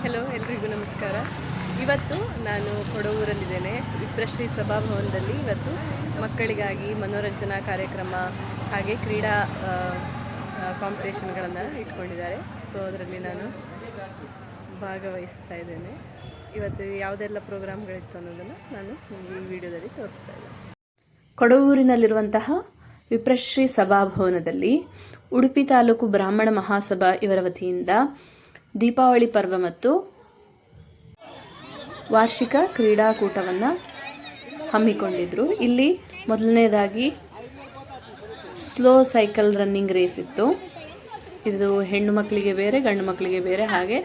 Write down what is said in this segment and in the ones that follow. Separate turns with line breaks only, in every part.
Hello, ಎಲ್ರಿಗೂ ನಮಸ್ಕಾರ. ಇವತ್ತು ನಾನು ಕೊಡವೂರಲ್ಲಿದ್ದೇನೆ. ವಿಪ್ರಶ್ರೀ ಸಭಾಭವನದಲ್ಲಿ ಇವತ್ತು ಮಕ್ಕಳಿಗಾಗಿ ಮನೋರಂಜನಾ ಕಾರ್ಯಕ್ರಮ ಹಾಗೆ ಕ್ರೀಡಾ ಕಾಂಪಿಟೇಷನ್ಗಳನ್ನು ಇಟ್ಕೊಂಡಿದ್ದಾರೆ. ಸೊ ಅದರಲ್ಲಿ ನಾನು ಭಾಗವಹಿಸ್ತಾ ಇದ್ದೇನೆ. ಇವತ್ತು ಯಾವುದೆಲ್ಲ ಪ್ರೋಗ್ರಾಮ್ಗಳಿತ್ತು ಅನ್ನೋದನ್ನು ನಾನು ಈ ವಿಡಿಯೋದಲ್ಲಿ ತೋರಿಸ್ತಾ ಇದ್ದೇನೆ. ಕೊಡವೂರಿನಲ್ಲಿರುವಂತಹ ವಿಪ್ರಶ್ರೀ ಸಭಾಭವನದಲ್ಲಿ ಉಡುಪಿ ತಾಲೂಕು ಬ್ರಾಹ್ಮಣ ಮಹಾಸಭಾ ಇವರ ವತಿಯಿಂದ ದೀಪಾವಳಿ ಪರ್ವ ಮತ್ತು ವಾರ್ಷಿಕ ಕ್ರೀಡಾಕೂಟವನ್ನು ಹಮ್ಮಿಕೊಂಡಿದ್ರು. ಇಲ್ಲಿ ಮೊದಲನೇದಾಗಿ ಸ್ಲೋ ಸೈಕಲ್ ರನ್ನಿಂಗ್ ರೇಸ್ ಇತ್ತು. ಇದು ಹೆಣ್ಣು ಮಕ್ಕಳಿಗೆ ಬೇರೆ, ಗಂಡು ಮಕ್ಕಳಿಗೆ ಬೇರೆ, ಹಾಗೆ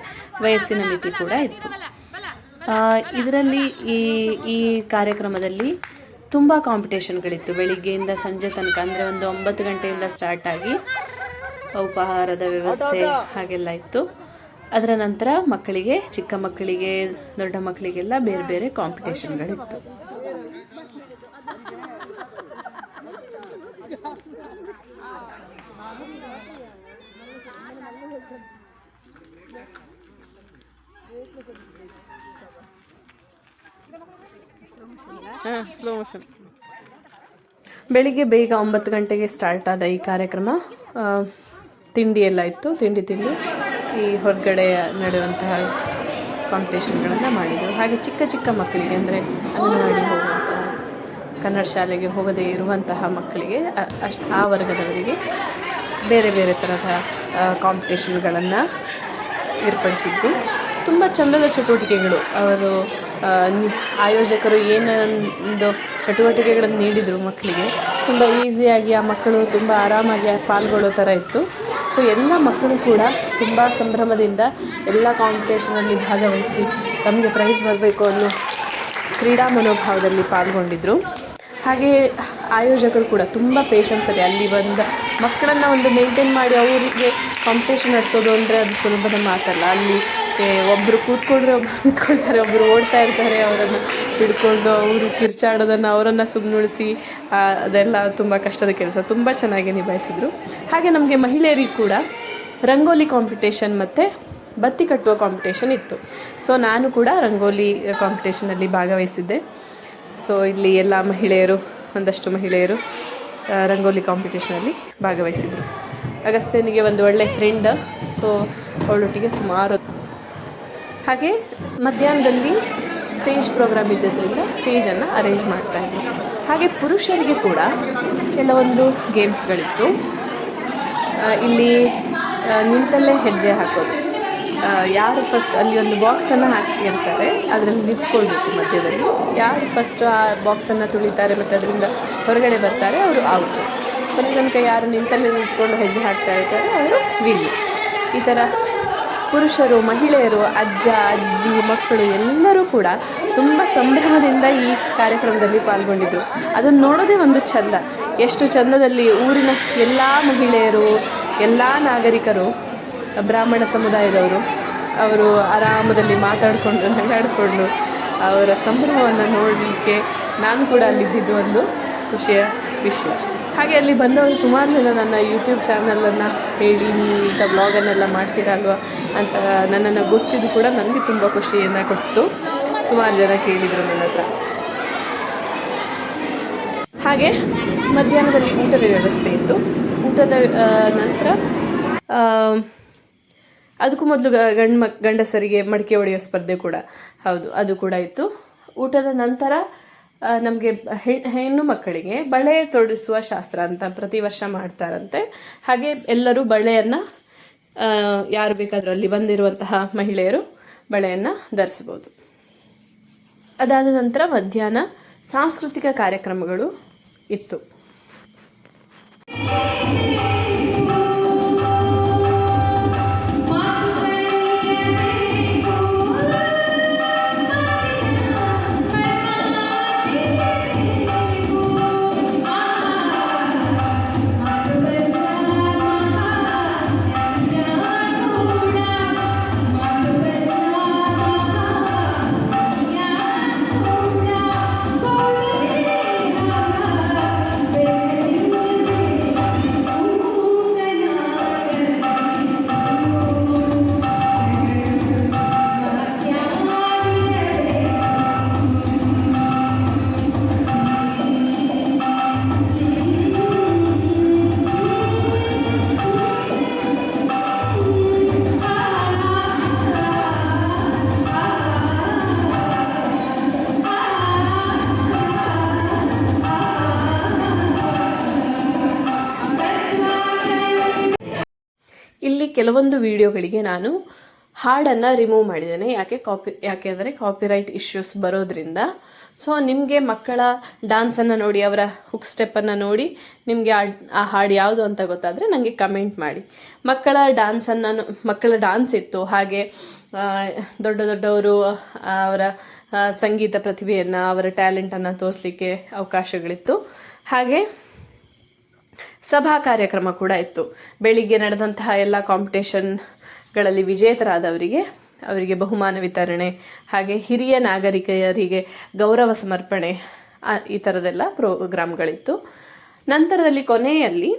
ವಯಸ್ಸಿನ ಮಿತಿ ಕೂಡ ಇತ್ತು. ಇದರಲ್ಲಿ ಈ ಕಾರ್ಯಕ್ರಮದಲ್ಲಿ ತುಂಬ ಕಾಂಪಿಟೇಷನ್ಗಳಿತ್ತು. ಬೆಳಿಗ್ಗೆಯಿಂದ ಸಂಜೆ ತನಕ, ಅಂದರೆ ಒಂದು 9 ಗಂಟೆಯಿಂದ ಸ್ಟಾರ್ಟ್ ಆಗಿ ಉಪಹಾರದ ವ್ಯವಸ್ಥೆ ಹಾಗೆಲ್ಲ ಇತ್ತು. ಅದರ ನಂತರ ಮಕ್ಕಳಿಗೆ, ಚಿಕ್ಕ ಮಕ್ಕಳಿಗೆ, ದೊಡ್ಡ ಮಕ್ಕಳಿಗೆಲ್ಲ ಬೇರೆ ಬೇರೆ ಕಾಂಪಿಟೇಷನ್ಗಳಿತ್ತು. Slow motion. ಬೆಳಿಗ್ಗೆ ಬೇಗ 9 ಗಂಟೆಗೆ ಸ್ಟಾರ್ಟ್ ಆದ ಈ ಕಾರ್ಯಕ್ರಮ. ತಿಂಡಿ ಎಲ್ಲ ಇತ್ತು. ತಿಂಡಿ ತಿಂದು ಈ ಹೊರಗಡೆ ನಡೆಯುವಂತಹ ಕಾಂಪಿಟೇಷನ್ಗಳನ್ನು ಮಾಡಿದರು. ಹಾಗೆ ಚಿಕ್ಕ ಚಿಕ್ಕ ಮಕ್ಕಳಿಗೆ, ಅಂದರೆ ಅಂಗನವಾಡಿ ಹೋಗುವಂತಹ, ಕನ್ನಡ ಶಾಲೆಗೆ ಹೋಗದೇ ಇರುವಂತಹ ಮಕ್ಕಳಿಗೆ, ಆ ವರ್ಗದವರಿಗೆ ಬೇರೆ ಬೇರೆ ಥರದ ಕಾಂಪಿಟೇಷನ್ಗಳನ್ನು ಏರ್ಪಡಿಸಿದ್ದು. ತುಂಬ ಚಂದದ ಚಟುವಟಿಕೆಗಳು. ಅವರು ಆಯೋಜಕರು ಏನೊಂದು ಚಟುವಟಿಕೆಗಳನ್ನು ನೀಡಿದರು ಮಕ್ಕಳಿಗೆ, ತುಂಬ ಈಸಿಯಾಗಿ ಆ ಮಕ್ಕಳು ತುಂಬ ಆರಾಮಾಗಿ ಪಾಲ್ಗೊಳ್ಳೋ ಥರ ಇತ್ತು. ಸೊ ಎಲ್ಲ ಮಕ್ಕಳು ಕೂಡ ತುಂಬ ಸಂಭ್ರಮದಿಂದ ಎಲ್ಲ ಕಾಂಪಿಟೇಷನಲ್ಲಿ ಭಾಗವಹಿಸಿ ತಮಗೆ ಪ್ರೈಸ್ ಬರಬೇಕು ಅನ್ನೋ ಕ್ರೀಡಾ ಮನೋಭಾವದಲ್ಲಿ ಪಾಲ್ಗೊಂಡಿದ್ದರು. ಹಾಗೆ ಆಯೋಜಕರು ಕೂಡ ತುಂಬ ಪೇಷನ್ಸಲ್ಲಿ ಅಲ್ಲಿ ಬಂದ ಮಕ್ಕಳನ್ನು ಒಂದು ಮೇಂಟೈನ್ ಮಾಡಿ ಅವರಿಗೆ ಕಾಂಪಿಟೇಷನ್ ನಡೆಸೋದು ಅಂದರೆ ಅದು ಸುಲಭದ ಮಾತಲ್ಲ. ಅಲ್ಲಿ ಒಬ್ಬರು ಕೂತ್ಕೊಂಡ್ರೆ ಒಬ್ಬರು ನಿಂತ್ಕೊಳ್ತಾರೆ, ಒಬ್ಬರು ಓಡ್ತಾ ಇರ್ತಾರೆ, ಅವರನ್ನು ಹಿಡ್ಕೊಂಡು ಅವರು ಕಿರ್ಚಾಡೋದನ್ನು, ಅವರನ್ನು ಸುಮ್ಮನುಳಿಸಿ, ಅದೆಲ್ಲ ತುಂಬ ಕಷ್ಟದ ಕೆಲಸ. ತುಂಬ ಚೆನ್ನಾಗಿ ನಿಭಾಯಿಸಿದರು. ಹಾಗೆ ನಮಗೆ ಮಹಿಳೆಯರಿಗೆ ಕೂಡ ರಂಗೋಲಿ ಕಾಂಪಿಟೇಷನ್ ಮತ್ತು ಬತ್ತಿ ಕಟ್ಟುವ ಕಾಂಪಿಟೇಷನ್ ಇತ್ತು. ಸೊ ನಾನು ಕೂಡ ರಂಗೋಲಿ ಕಾಂಪಿಟೇಷನಲ್ಲಿ ಭಾಗವಹಿಸಿದ್ದೆ. ಸೊ ಇಲ್ಲಿ ಎಲ್ಲ ಮಹಿಳೆಯರು, ಒಂದಷ್ಟು ಮಹಿಳೆಯರು ರಂಗೋಲಿ ಕಾಂಪಿಟೇಷನಲ್ಲಿ ಭಾಗವಹಿಸಿದರು. ಅಗಸ್ತ್ಯನಿಗೆ ಒಂದು ಒಳ್ಳೆಯ ಫ್ರೆಂಡ್, ಸೊ ಅವಳೊಟ್ಟಿಗೆ ಸುಮಾರು. ಹಾಗೆ ಮಧ್ಯಾಹ್ನದಲ್ಲಿ ಸ್ಟೇಜ್ ಪ್ರೋಗ್ರಾಮ್ ಇದ್ದಿದ್ದರಿಂದ ಸ್ಟೇಜನ್ನು ಅರೇಂಜ್ ಮಾಡ್ತಾಯಿದ್ರು. ಹಾಗೆ ಪುರುಷರಿಗೆ ಕೂಡ ಕೆಲವೊಂದು ಗೇಮ್ಸ್ಗಳಿತ್ತು. ಇಲ್ಲಿ ನಿಂತಲ್ಲೇ ಹೆಜ್ಜೆ ಹಾಕೋದು. ಯಾರು ಫಸ್ಟ್, ಅಲ್ಲಿ ಒಂದು ಬಾಕ್ಸನ್ನು ಹಾಕಿರ್ತಾರೆ, ಅದರಲ್ಲಿ ನಿಂತ್ಕೊಳ್ಬೇಕು ಮಧ್ಯದಲ್ಲಿ. ಯಾರು ಫಸ್ಟ್ ಆ ಬಾಕ್ಸನ್ನು ತುಳಿತಾರೆ ಮತ್ತು ಅದರಿಂದ ಹೊರಗಡೆ ಬರ್ತಾರೆ ಅವರು ಔಟು. ಕೊನೆ ತನಕ ಯಾರು ನಿಂತಲ್ಲೇ ನಿಂತ್ಕೊಂಡು ಹೆಜ್ಜೆ ಹಾಕ್ತಾ ಇರ್ತಾರೆ ಅವರು ವಿನ್. ಈ ಥರ ಪುರುಷರು, ಮಹಿಳೆಯರು, ಅಜ್ಜ ಅಜ್ಜಿ, ಮಕ್ಕಳು ಎಲ್ಲರೂ ಕೂಡ ತುಂಬ ಸಂಭ್ರಮದಿಂದ ಈ ಕಾರ್ಯಕ್ರಮದಲ್ಲಿ ಪಾಲ್ಗೊಂಡಿದ್ದರು. ಅದನ್ನು ನೋಡೋದೇ ಒಂದು ಚೆಂದ. ಎಷ್ಟು ಚೆಂದದಲ್ಲಿ ಊರಿನ ಎಲ್ಲ ಮಹಿಳೆಯರು, ಎಲ್ಲ ನಾಗರಿಕರು, ಬ್ರಾಹ್ಮಣ ಸಮುದಾಯದವರು, ಅವರು ಆರಾಮದಲ್ಲಿ ಮಾತಾಡಿಕೊಂಡು ನಗಾಡಿಕೊಂಡು ಅವರ ಸಂಭ್ರಮವನ್ನು ನೋಡಲಿಕ್ಕೆ ನಾನು ಕೂಡ ಅಲ್ಲಿದ್ದಿದ್ದು ಒಂದು ಖುಷಿಯ ವಿಷಯ. ಹಾಗೆ ಅಲ್ಲಿ ಬಂದವರು ಸುಮಾರು ಜನ ನನ್ನ ಯೂಟ್ಯೂಬ್ ಚಾನಲನ್ನು ಹೇಳಿ, ನೀವು ಇಂಥ ಬ್ಲಾಗನ್ನೆಲ್ಲ ಮಾಡ್ತೀರಲ್ವ ಅಂತ ನನ್ನನ್ನು ಗುರ್ತಿಸಿದ್ದು ಕೂಡ ನನಗೆ ತುಂಬ ಖುಷಿಯನ್ನು ಕೊಟ್ಟು ಸುಮಾರು ಜನ ಕೇಳಿದರು ನನ್ನ ಹತ್ರ. ಹಾಗೆ ಮಧ್ಯಾಹ್ನದಲ್ಲಿ ಊಟದ ವ್ಯವಸ್ಥೆ ಇತ್ತು. ಊಟದ ನಂತರ ಅದಕ್ಕೂ ಮೊದಲು ಗಂಡಸರಿಗೆ ಮಡಿಕೆ ಹೊಡೆಯೋ ಸ್ಪರ್ಧೆ ಕೂಡ, ಹೌದು, ಅದು ಕೂಡ ಇತ್ತು. ಊಟದ ನಂತರ ನಮಗೆ ಹೆಣ್ಣು ಮಕ್ಕಳಿಗೆ ಬಳೆ ತೊಡಿಸುವ ಶಾಸ್ತ್ರ ಅಂತ ಪ್ರತಿ ವರ್ಷ ಮಾಡ್ತಾರಂತೆ. ಹಾಗೆ ಎಲ್ಲರೂ ಬಳೆಯನ್ನು, ಯಾರು ಬೇಕಾದರೂ ಅಲ್ಲಿ ಬಂದಿರುವಂತಹ ಮಹಿಳೆಯರು ಬಳೆಯನ್ನು ಧರಿಸ್ಬೋದು. ಅದಾದ ನಂತರ ಮಧ್ಯಾಹ್ನ ಸಾಂಸ್ಕೃತಿಕ ಕಾರ್ಯಕ್ರಮಗಳು ಇತ್ತು. ಕೆಲವೊಂದು ವಿಡಿಯೋಗಳಿಗೆ ನಾನು ಹಾಡನ್ನು ರಿಮೂವ್ ಮಾಡಿದ್ದೇನೆ. ಯಾಕೆಂದರೆ ಕಾಪಿರೈಟ್ ಇಶ್ಯೂಸ್ ಬರೋದ್ರಿಂದ. ಸೊ ನಿಮಗೆ ಮಕ್ಕಳ ಡ್ಯಾನ್ಸನ್ನು ನೋಡಿ, ಅವರ ಹುಕ್ ಸ್ಟೆಪ್ಪನ್ನು ನೋಡಿ ನಿಮಗೆ ಆ ಹಾಡು ಯಾವುದು ಅಂತ ಗೊತ್ತಾದರೆ ನನಗೆ ಕಮೆಂಟ್ ಮಾಡಿ. ಮಕ್ಕಳ ಡ್ಯಾನ್ಸ್ ಇತ್ತು. ಹಾಗೆ ದೊಡ್ಡವರು ಅವರ ಸಂಗೀತ ಪ್ರತಿಭೆಯನ್ನು, ಅವರ ಟ್ಯಾಲೆಂಟನ್ನು ತೋರಿಸಲಿಕ್ಕೆ ಅವಕಾಶಗಳಿತ್ತು. ಹಾಗೆ ಸಭಾ ಕಾರ್ಯಕ್ರಮ ಕೂಡ ಇತ್ತು. ಬೆಳಿಗ್ಗೆ ನಡೆದಂತಹ ಎಲ್ಲ ಕಾಂಪಿಟೇಷನ್ಗಳಲ್ಲಿ ವಿಜೇತರಾದವರಿಗೆ ಬಹುಮಾನ ವಿತರಣೆ, ಹಾಗೆ ಹಿರಿಯ ನಾಗರಿಕರಿಗೆ ಗೌರವ ಸಮರ್ಪಣೆ, ಈ ಥರದ್ದೆಲ್ಲ ಪ್ರೋಗ್ರಾಮ್ಗಳಿತ್ತು. ನಂತರದಲ್ಲಿ ಕೊನೆಯಲ್ಲಿ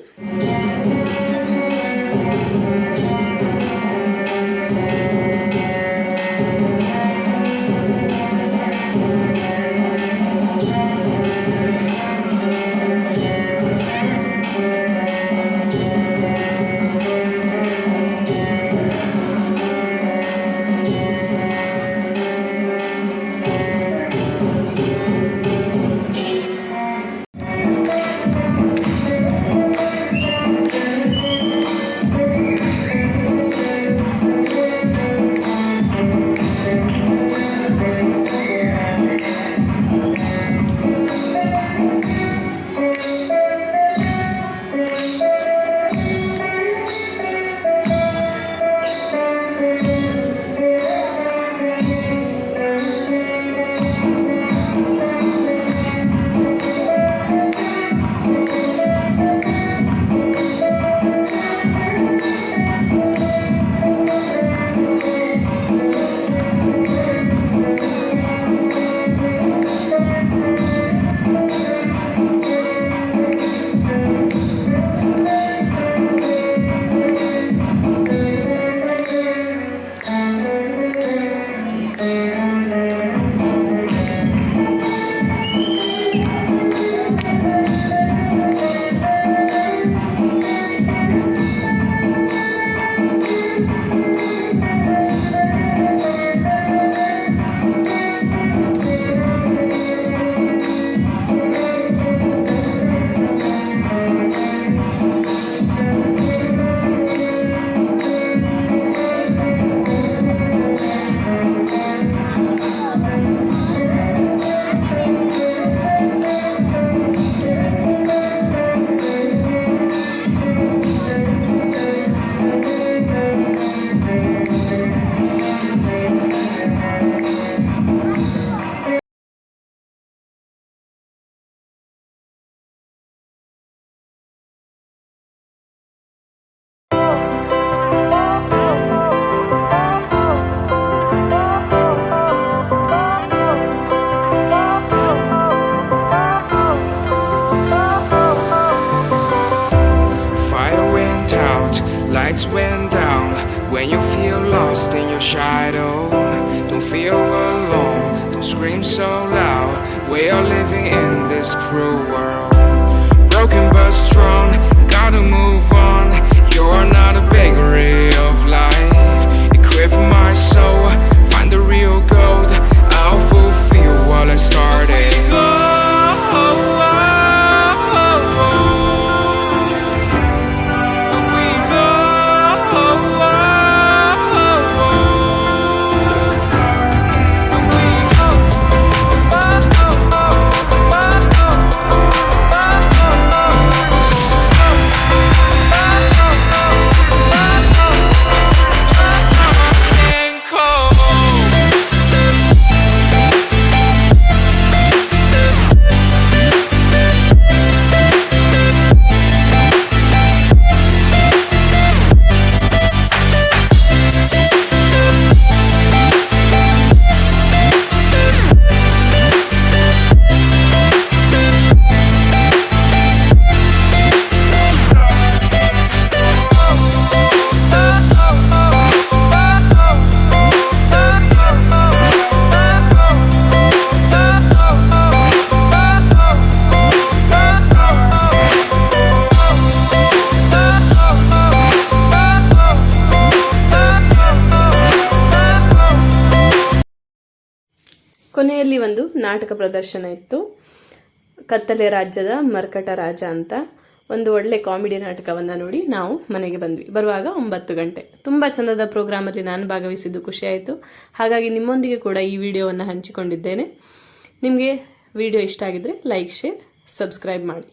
lights went down. When you feel lost in your shadow, don't feel alone, don't scream so loud. We are living in this cruel world, broken but strong, gotta move on. You're not a bakery of life. Equip my soul, find the real gold. I'll fulfill what I started.
ಕೊನೆಯಲ್ಲಿ ಒಂದು ನಾಟಕ ಪ್ರದರ್ಶನ ಇತ್ತು. ಕತ್ತಲೆ ರಾಜ್ಯದ ಮರ್ಕಟ ರಾಜ ಅಂತ ಒಂದು ಒಳ್ಳೆ ಕಾಮಿಡಿ ನಾಟಕವನ್ನು ನೋಡಿ ನಾವು ಮನೆಗೆ ಬಂದ್ವಿ. ಬರುವಾಗ 9 ಗಂಟೆ. ತುಂಬ ಚಂದದ ಪ್ರೋಗ್ರಾಮಲ್ಲಿ ನಾನು ಭಾಗವಹಿಸಿದ್ದು ಖುಷಿಯಾಯಿತು. ಹಾಗಾಗಿ ನಿಮ್ಮೊಂದಿಗೆ ಕೂಡ ಈ ವಿಡಿಯೋವನ್ನು ಹಂಚಿಕೊಂಡಿದ್ದೇನೆ. ನಿಮಗೆ ವಿಡಿಯೋ ಇಷ್ಟ ಆಗಿದ್ದರೆ ಲೈಕ್, ಶೇರ್, ಸಬ್ಸ್ಕ್ರೈಬ್ ಮಾಡಿ.